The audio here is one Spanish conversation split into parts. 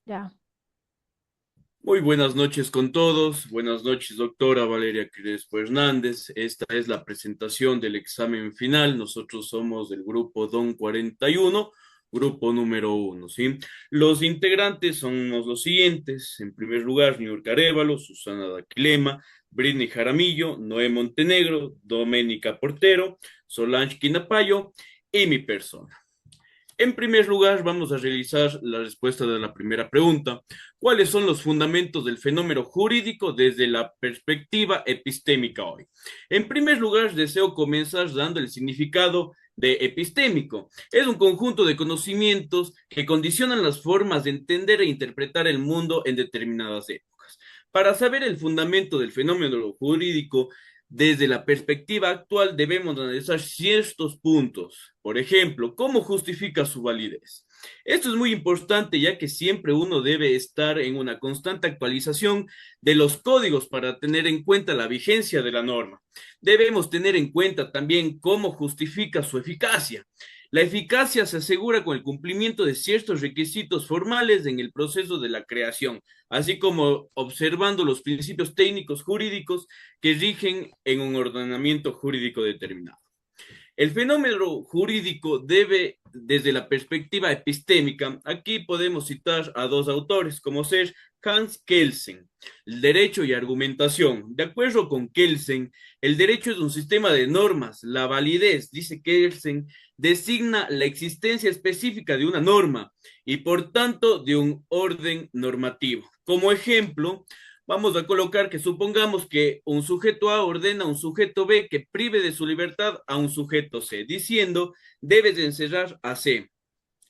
Ya. Muy buenas noches con todos. Buenas noches, doctora Valeria Crespo Hernández. Esta es la presentación del examen final. Nosotros somos del grupo DON 41, grupo número uno, ¿sí? Los integrantes somos los siguientes. En primer lugar, Niurka Arévalo, Susana Daquilema, Britney Jaramillo, Noé Montenegro, Doménica Portero, Solange Quinapayo y mi persona. En primer lugar, vamos a realizar la respuesta de la primera pregunta. ¿Cuáles son los fundamentos del fenómeno jurídico desde la perspectiva epistémica hoy? En primer lugar, deseo comenzar dando el significado de epistémico. Es un conjunto de conocimientos que condicionan las formas de entender e interpretar el mundo en determinadas épocas. Para saber el fundamento del fenómeno jurídico, desde la perspectiva actual debemos analizar ciertos puntos. Por ejemplo, ¿cómo justifica su validez? Esto es muy importante ya que siempre uno debe estar en una constante actualización de los códigos para tener en cuenta la vigencia de la norma. Debemos tener en cuenta también cómo justifica su eficacia. La eficacia se asegura con el cumplimiento de ciertos requisitos formales en el proceso de la creación, así como observando los principios técnicos jurídicos que rigen en un ordenamiento jurídico determinado. El fenómeno jurídico debe, desde la perspectiva epistémica, aquí podemos citar a dos autores, como ser Hans Kelsen, el derecho y argumentación. De acuerdo con Kelsen, el derecho es un sistema de normas. La validez, dice Kelsen, designa la existencia específica de una norma y por tanto de un orden normativo. Como ejemplo, vamos a colocar que supongamos que un sujeto A ordena a un sujeto B que prive de su libertad a un sujeto C, diciendo debes de encerrar a C.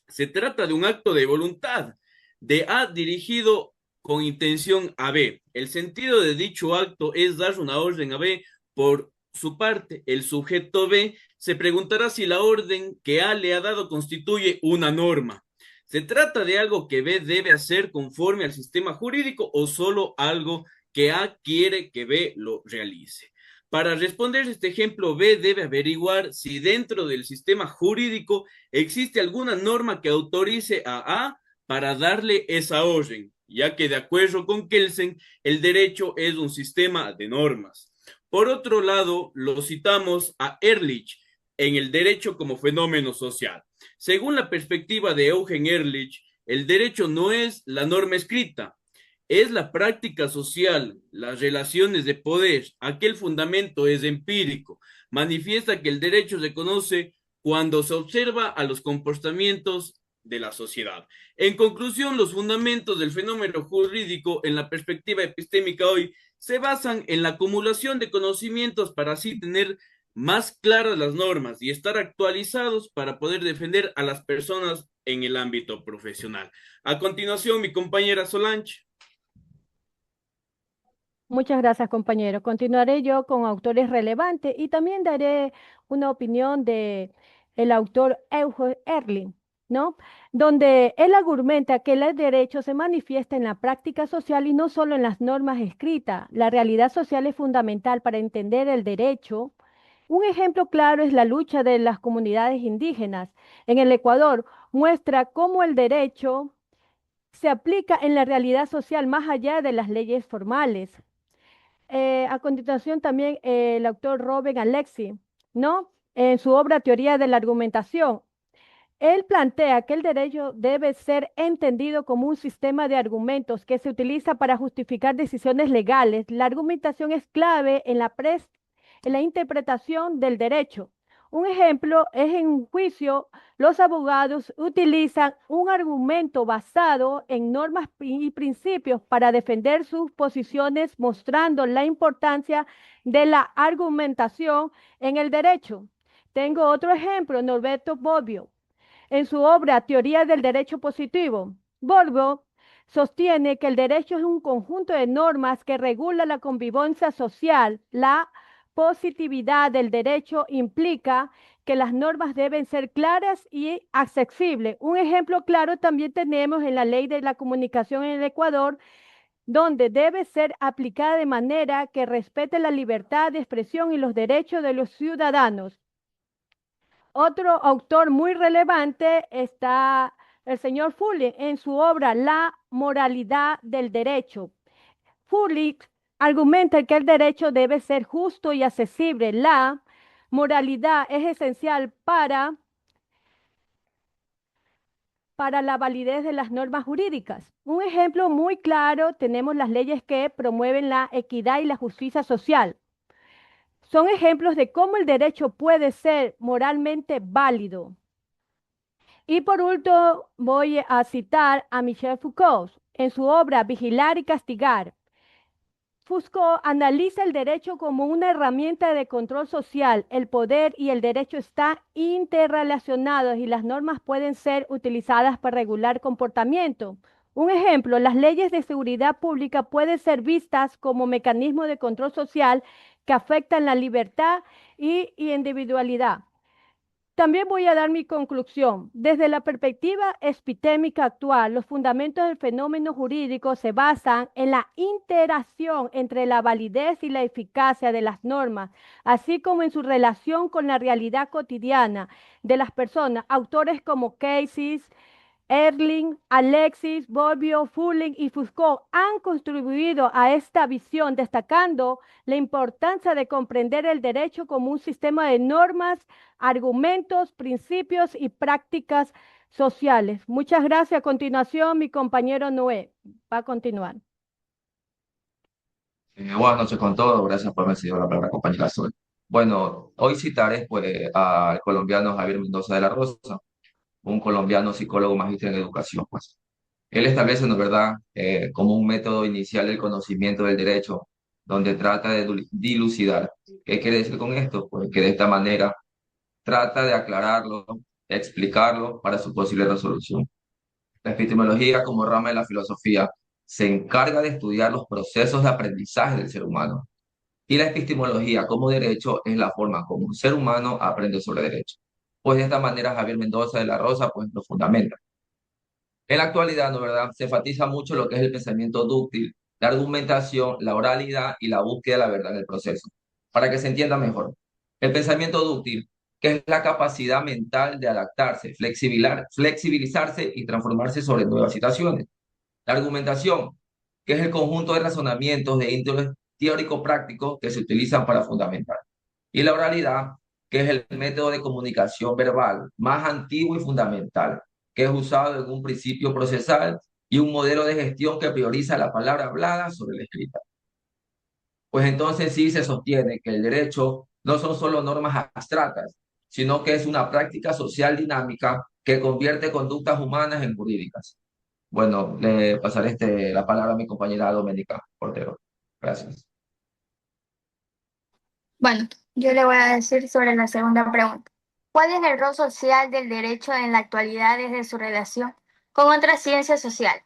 Se trata de un acto de voluntad de A dirigido con intención a B. El sentido de dicho acto es dar una orden a B. Por su parte, el sujeto B se preguntará si la orden que A le ha dado constituye una norma. ¿Se trata de algo que B debe hacer conforme al sistema jurídico o solo algo que A quiere que B lo realice? Para responder este ejemplo, B debe averiguar si dentro del sistema jurídico existe alguna norma que autorice a para darle esa orden, ya que de acuerdo con Kelsen, el derecho es un sistema de normas. Por otro lado, lo citamos a Ehrlich en el derecho como fenómeno social. Según la perspectiva de Eugen Ehrlich, el derecho no es la norma escrita, es la práctica social, las relaciones de poder. Aquel fundamento es empírico. Manifiesta que el derecho se conoce cuando se observa a los comportamientos de la sociedad. En conclusión, los fundamentos del fenómeno jurídico en la perspectiva epistémica hoy se basan en la acumulación de conocimientos para así tener más claras las normas y estar actualizados para poder defender a las personas en el ámbito profesional. A continuación, mi compañera Solange. Muchas gracias, compañero. Continuaré yo con autores relevantes y también daré una opinión de el autor Eugen Erling, ¿no? Donde él argumenta que el derecho se manifiesta en la práctica social y no solo en las normas escritas. La realidad social es fundamental para entender el derecho. Un ejemplo claro es la lucha de las comunidades indígenas. En el Ecuador muestra cómo el derecho se aplica en la realidad social más allá de las leyes formales. A continuación también el autor Robert Alexi, ¿no? En su obra Teoría de la Argumentación, él plantea que el derecho debe ser entendido como un sistema de argumentos que se utiliza para justificar decisiones legales. La argumentación es clave en en la interpretación del derecho. Un ejemplo es en un juicio, los abogados utilizan un argumento basado en normas y principios para defender sus posiciones, mostrando la importancia de la argumentación en el derecho. Tengo otro ejemplo, Norberto Bobbio en su obra Teoría del Derecho Positivo. Borbio sostiene que el derecho es un conjunto de normas que regula la convivencia social. La positividad del derecho implica que las normas deben ser claras y accesibles. Un ejemplo claro también tenemos en la ley de la comunicación en el Ecuador, donde debe ser aplicada de manera que respete la libertad de expresión y los derechos de los ciudadanos. Otro autor muy relevante está el señor Fully, en su obra La moralidad del derecho. Fully argumenta que el derecho debe ser justo y accesible. La moralidad es esencial para la validez de las normas jurídicas. Un ejemplo muy claro, tenemos las leyes que promueven la equidad y la justicia social. Son ejemplos de cómo el derecho puede ser moralmente válido. Y por último, voy a citar a Michel Foucault en su obra Vigilar y Castigar. Foucault analiza el derecho como una herramienta de control social. El poder y el derecho están interrelacionados y las normas pueden ser utilizadas para regular comportamiento. Un ejemplo, las leyes de seguridad pública pueden ser vistas como mecanismos de control social que afectan la libertad y individualidad. También voy a dar mi conclusión. Desde la perspectiva epistémica actual, los fundamentos del fenómeno jurídico se basan en la interacción entre la validez y la eficacia de las normas, así como en su relación con la realidad cotidiana de las personas. Autores como Casey, Erling, Alexis, Bobbio, Fulling y Foucault han contribuido a esta visión, destacando la importancia de comprender el derecho como un sistema de normas, argumentos, principios y prácticas sociales. Muchas gracias. A continuación, mi compañero Noé va a continuar. Buenas noches con todos, gracias por haberme cedido la palabra, compañera Sol. Bueno, hoy citaré pues, al colombiano Javier Mendoza de la Rosa, un colombiano psicólogo magíster en educación. Pues. Él establece, ¿no es verdad?, como un método inicial del conocimiento del derecho, donde trata de dilucidar. ¿Qué quiere decir con esto? Pues que de esta manera trata de aclararlo, explicarlo para su posible resolución. La epistemología, como rama de la filosofía, se encarga de estudiar los procesos de aprendizaje del ser humano. Y la epistemología como derecho es la forma como un ser humano aprende sobre derecho. Pues de esta manera Javier Mendoza de la Rosa pues lo fundamenta. En la actualidad, ¿no verdad? Se enfatiza mucho lo que es el pensamiento dúctil, la argumentación, la oralidad y la búsqueda de la verdad en el proceso. Para que se entienda mejor. El pensamiento dúctil, que es la capacidad mental de adaptarse, flexibilizarse y transformarse sobre nuevas situaciones. La argumentación, que es el conjunto de razonamientos de índole teórico-práctico que se utilizan para fundamentar. Y la oralidad, que es el método de comunicación verbal más antiguo y fundamental, que es usado en un principio procesal y un modelo de gestión que prioriza la palabra hablada sobre la escrita. Pues entonces sí se sostiene que el derecho no son solo normas abstractas, sino que es una práctica social dinámica que convierte conductas humanas en jurídicas. Bueno, le pasaré la palabra a mi compañera Doménica Portero. Gracias. Bueno, yo le voy a decir sobre la segunda pregunta. ¿Cuál es el rol social del derecho en la actualidad desde su relación con otras ciencias sociales?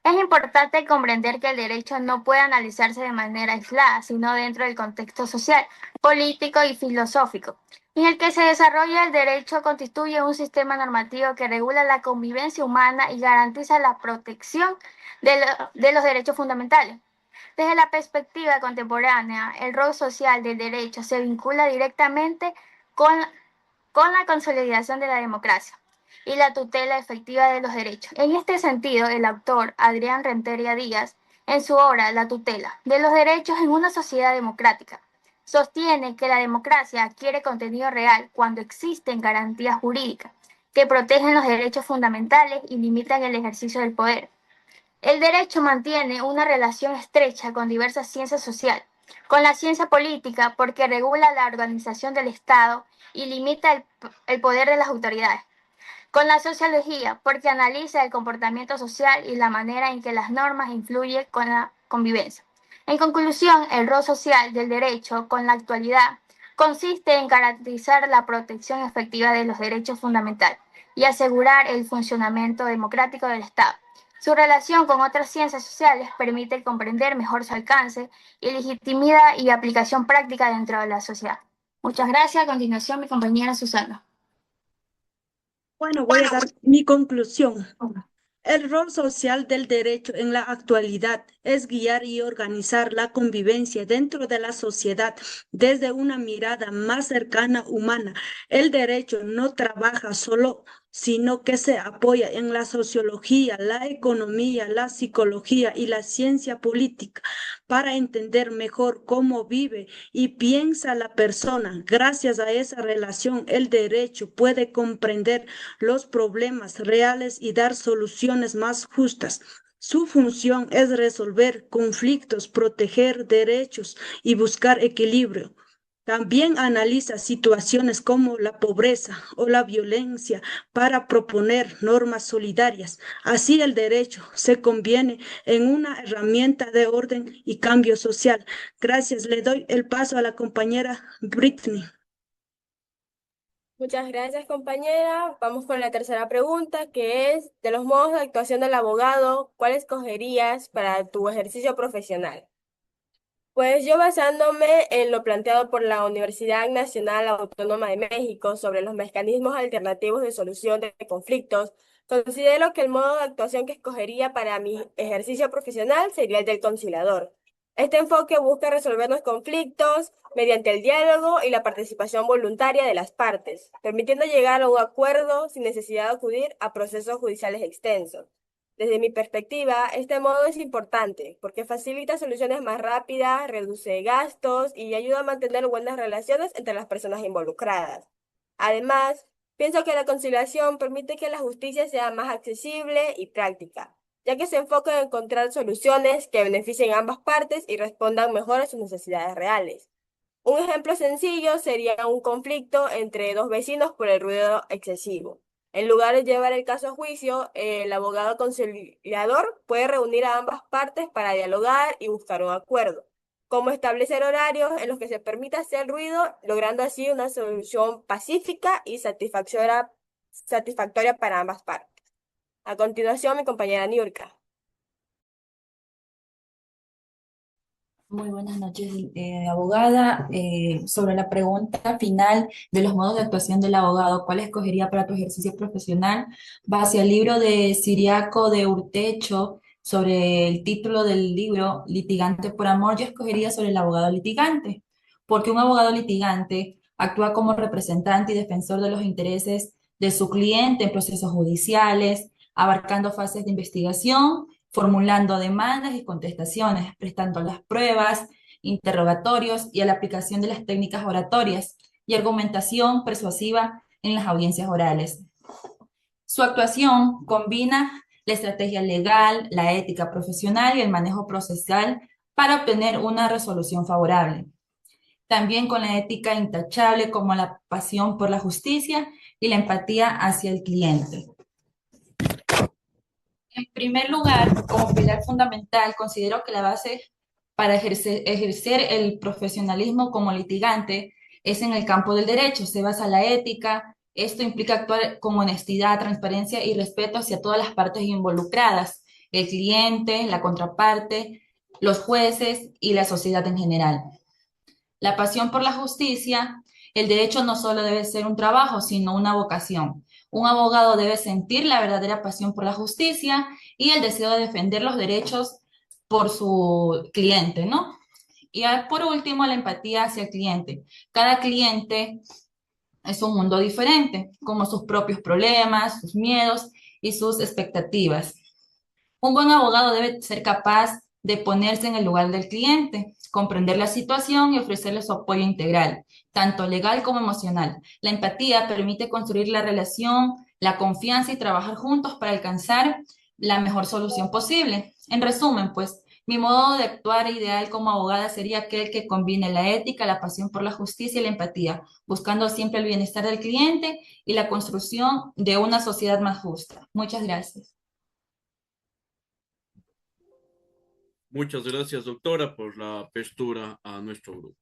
Es importante comprender que el derecho no puede analizarse de manera aislada, sino dentro del contexto social, político y filosófico, en el que se desarrolla el derecho constituye un sistema normativo que regula la convivencia humana y garantiza la protección de los derechos fundamentales. Desde la perspectiva contemporánea, el rol social del derecho se vincula directamente con, con la consolidación de la democracia y la tutela efectiva de los derechos. En este sentido, el autor Adrián Rentería Díaz, en su obra La tutela de los derechos en una sociedad democrática, sostiene que la democracia adquiere contenido real cuando existen garantías jurídicas que protegen los derechos fundamentales y limitan el ejercicio del poder. El derecho mantiene una relación estrecha con diversas ciencias sociales, con la ciencia política porque regula la organización del Estado y limita el poder de las autoridades, con la sociología porque analiza el comportamiento social y la manera en que las normas influyen con la convivencia. En conclusión, el rol social del derecho con la actualidad consiste en garantizar la protección efectiva de los derechos fundamentales y asegurar el funcionamiento democrático del Estado. Su relación con otras ciencias sociales permite comprender mejor su alcance y legitimidad y aplicación práctica dentro de la sociedad. Muchas gracias. A continuación, mi compañera Susana. Bueno, voy a dar mi conclusión. El rol social del derecho en la actualidad es guiar y organizar la convivencia dentro de la sociedad desde una mirada más cercana humana. El derecho no trabaja solo, sino que se apoya en la sociología, la economía, la psicología y la ciencia política para entender mejor cómo vive y piensa la persona. Gracias a esa relación, el derecho puede comprender los problemas reales y dar soluciones más justas. Su función es resolver conflictos, proteger derechos y buscar equilibrio. También analiza situaciones como la pobreza o la violencia para proponer normas solidarias. Así el derecho se conviene en una herramienta de orden y cambio social. Gracias. Le doy el paso a la compañera Britney. Muchas gracias, compañera. Vamos con la tercera pregunta, que es, de los modos de actuación del abogado, ¿cuál escogerías para tu ejercicio profesional? Pues yo basándome en lo planteado por la Universidad Nacional Autónoma de México sobre los mecanismos alternativos de solución de conflictos, considero que el modo de actuación que escogería para mi ejercicio profesional sería el del conciliador. Este enfoque busca resolver los conflictos mediante el diálogo y la participación voluntaria de las partes, permitiendo llegar a un acuerdo sin necesidad de acudir a procesos judiciales extensos. Desde mi perspectiva, este modo es importante porque facilita soluciones más rápidas, reduce gastos y ayuda a mantener buenas relaciones entre las personas involucradas. Además, pienso que la conciliación permite que la justicia sea más accesible y práctica, ya que se enfoca en encontrar soluciones que beneficien a ambas partes y respondan mejor a sus necesidades reales. Un ejemplo sencillo sería un conflicto entre dos vecinos por el ruido excesivo. En lugar de llevar el caso a juicio, el abogado conciliador puede reunir a ambas partes para dialogar y buscar un acuerdo, como establecer horarios en los que se permita hacer ruido, logrando así una solución pacífica y satisfactoria para ambas partes. A continuación, mi compañera Niurka. Muy buenas noches, abogada. Sobre la pregunta final de los modos de actuación del abogado, ¿cuál escogería para tu ejercicio profesional? Va hacia el libro de Ciriaco de Urtecho sobre el título del libro, Litigante por Amor. Yo escogería sobre el abogado litigante, porque un abogado litigante actúa como representante y defensor de los intereses de su cliente en procesos judiciales, abarcando fases de investigación, formulando demandas y contestaciones, prestando las pruebas, interrogatorios y a la aplicación de las técnicas oratorias y argumentación persuasiva en las audiencias orales. Su actuación combina la estrategia legal, la ética profesional y el manejo procesal para obtener una resolución favorable. También con la ética intachable como la pasión por la justicia y la empatía hacia el cliente. En primer lugar, como pilar fundamental, considero que la base para ejercer el profesionalismo como litigante es en el campo del derecho, se basa en la ética. Esto implica actuar con honestidad, transparencia y respeto hacia todas las partes involucradas, el cliente, la contraparte, los jueces y la sociedad en general. La pasión por la justicia, el derecho no solo debe ser un trabajo, sino una vocación. Un abogado debe sentir la verdadera pasión por la justicia y el deseo de defender los derechos por su cliente, ¿no? Y por último, la empatía hacia el cliente. Cada cliente es un mundo diferente, como sus propios problemas, sus miedos y sus expectativas. Un buen abogado debe ser capaz de ponerse en el lugar del cliente, comprender la situación y ofrecerle su apoyo integral, tanto legal como emocional. La empatía permite construir la relación, la confianza y trabajar juntos para alcanzar la mejor solución posible. En resumen, pues, mi modo de actuar ideal como abogada sería aquel que combine la ética, la pasión por la justicia y la empatía, buscando siempre el bienestar del cliente y la construcción de una sociedad más justa. Muchas gracias. Muchas gracias, doctora, por la apertura a nuestro grupo.